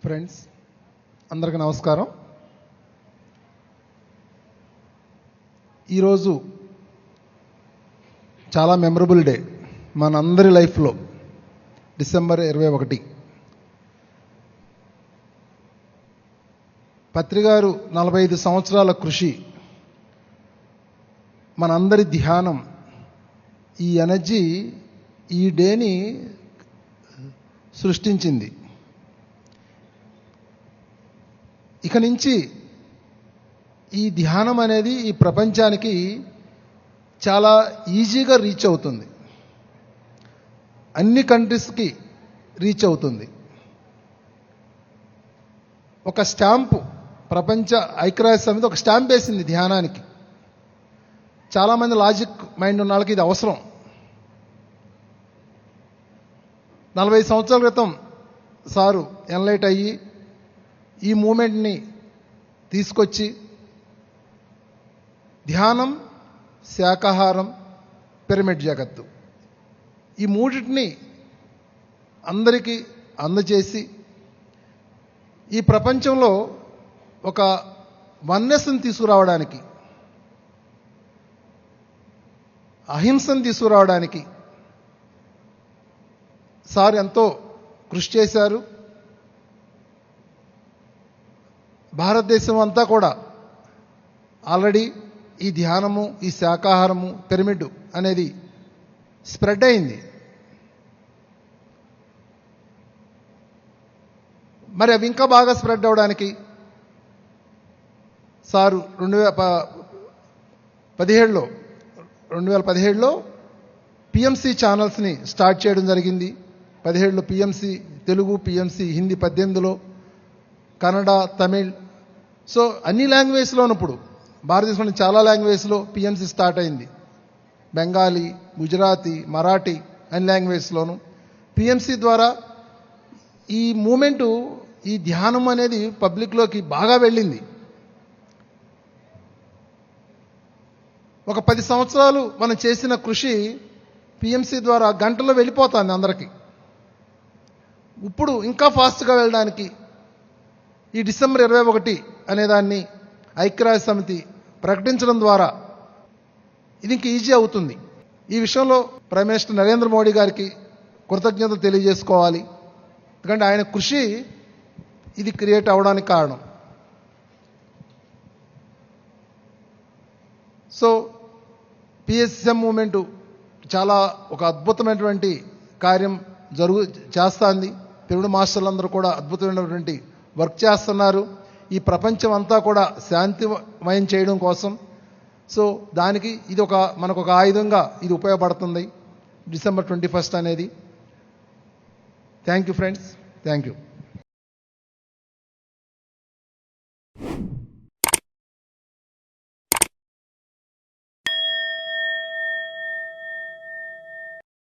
Friends అందరికీ నమస్కారం. ఈరోజు చాలా మెమరబుల్ డే మనందరి లైఫ్లో. డిసెంబర్ 21. పత్రిగారు 45 సంవత్సరాల కృషి, మనందరి ధ్యానం, ఈ ఎనర్జీ ఈ డేని సృష్టించింది. ఇక నుంచి ఈ ధ్యానం అనేది ఈ ప్రపంచానికి చాలా ఈజీగా రీచ్ అవుతుంది, అన్ని కంట్రీస్కి రీచ్ అవుతుంది. ఒక స్టాంపు, ప్రపంచ ఐక్యరాజ్య సమితి ఒక స్టాంప్ వేసింది ధ్యానానికి. చాలామంది లాజిక్ మైండ్ ఉన్న వాళ్ళకి ఇది అవసరం. 40 సంవత్సరాల క్రితం సారు ఎన్లైట్ అయ్యి ఈ మూమెంట్ని తీసుకొచ్చి ధ్యానం, శాకాహారం, పిరమిడ్ జగత్తు, ఈ మూడింటిని అందరికీ అందజేసి ఈ ప్రపంచంలో ఒక వన్నెస్ని తీసుకురావడానికి, అహింసను తీసుకురావడానికి సార్ ఎంతో కృషి చేశారు. భారతదేశం అంతా కూడా ఆల్రెడీ ఈ ధ్యానము, ఈ శాకాహారము, పిరమిడ్ అనేది స్ప్రెడ్ అయింది. మరి అవి ఇంకా బాగా స్ప్రెడ్ అవ్వడానికి సారు 2017లో పిఎంసి ఛానల్స్ని స్టార్ట్ చేయడం జరిగింది. 17లో పిఎంసి తెలుగు, పిఎంసి హిందీ 18లో కన్నడ, తమిళ్, సో అన్ని లాంగ్వేజ్లోనూ ఇప్పుడు భారతదేశంలో చాలా లాంగ్వేజ్లో పిఎంసి స్టార్ట్ అయింది. బెంగాలీ, గుజరాతీ, మరాఠీ అన్ని లాంగ్వేజ్లోనూ పిఎంసి ద్వారా ఈ మూమెంటు, ఈ ధ్యానం అనేది పబ్లిక్లోకి బాగా వెళ్ళింది. ఒక 10 సంవత్సరాలు మనం చేసిన కృషి పిఎంసి ద్వారా గంటలో వెళ్ళిపోతుంది అందరికీ. ఇప్పుడు ఇంకా ఫాస్ట్గా వెళ్ళడానికి ఈ డిసెంబర్ 21 అనేదాన్ని ఐక్యరాజ్య సమితి ప్రకటించడం ద్వారా ఇది ఇంక ఈజీ అవుతుంది. ఈ విషయంలో ప్రైమ్ మినిస్టర్ నరేంద్ర మోడీ గారికి కృతజ్ఞతలు తెలియజేసుకోవాలి. ఎందుకంటే ఆయన కృషి ఇది క్రియేట్ అవ్వడానికి కారణం. సో పిఎస్ఎం మూమెంటు చాలా ఒక అద్భుతమైనటువంటి కార్యం చేస్తుంది. పిరమిడ్ మాస్టర్లందరూ కూడా అద్భుతమైనటువంటి వర్క్ చేస్తున్నారు ఈ ప్రపంచం అంతా కూడా శాంతిమయం చేయడం కోసం. సో దానికి ఇది మనకు ఒక ఆయుధంగా ఇది ఉపయోగపడుతుంది డిసెంబర్ 21 అనేది. Thank you friends, thank you.